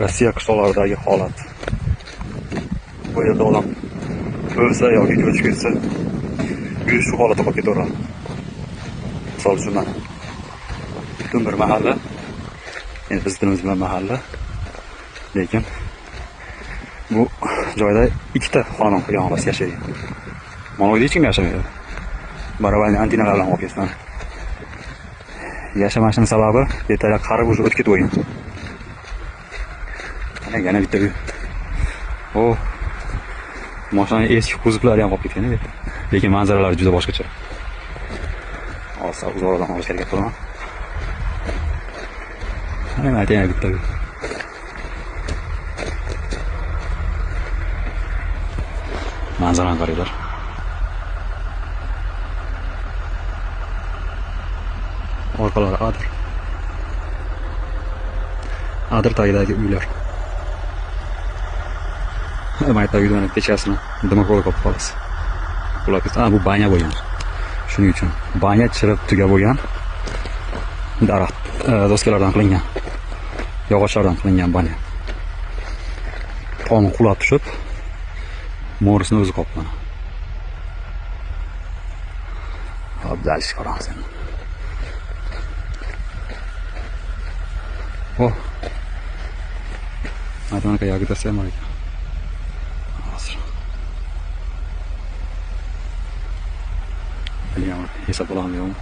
Rossiya qishloqlaridagi holat. Bu yerda odam o'lsa yoki ko'chib ketsa, shu holatda qolib ketaveradi. Misol uchun mana butun bir mahalla, endi biz tilimiz bilan mahalla, lekin bu joyda ikkita xonadon qurgan xolos yashaydi. Mana bu hech kim yashamaydi. Baravarning antinalar bilan qolib ketgan. Yashamashining sababi ertaga qarib o'tib ketib qo'ygan. Yana bitta uy. Mashina eski kuzoplari ham qolib ketgan edi. Lekin manzaralari juda boshqacha. Hozir uzoqdan olishga harakat qilaman. Mana yana bitta uy. Manzarani qaranglar. Orqalari Adir tagidagi uylar. Mayta uydan kechasini dimoqroq qolib qolasiz. Ular bu banya bo'lgan. Shuning uchun banya chirib tugab bo'lgan. Daraxt doskalardan qilingan. Yog'ochlardan qilingan banya. Tom qulab tushib, mo'risini o'zi qoplagan. Abdalish qarang sen. Aytman ki yagida sen var. Hazır. Biliyorum, hesap olamıyorum.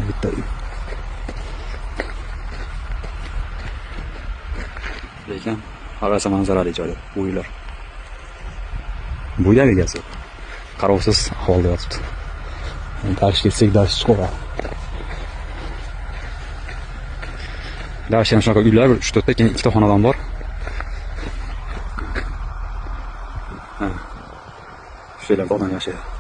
Bitti. Lekin havasa manzarali joy bu uylar. Bu yer egasi qarovsiz ahvolda yotibdi. Dars ketsak dars chiqaveradi. Darshan shunaqa uylar 3-4 ta, keyin ikkita xonadon bor. Shu yerlarda odam yashaydi.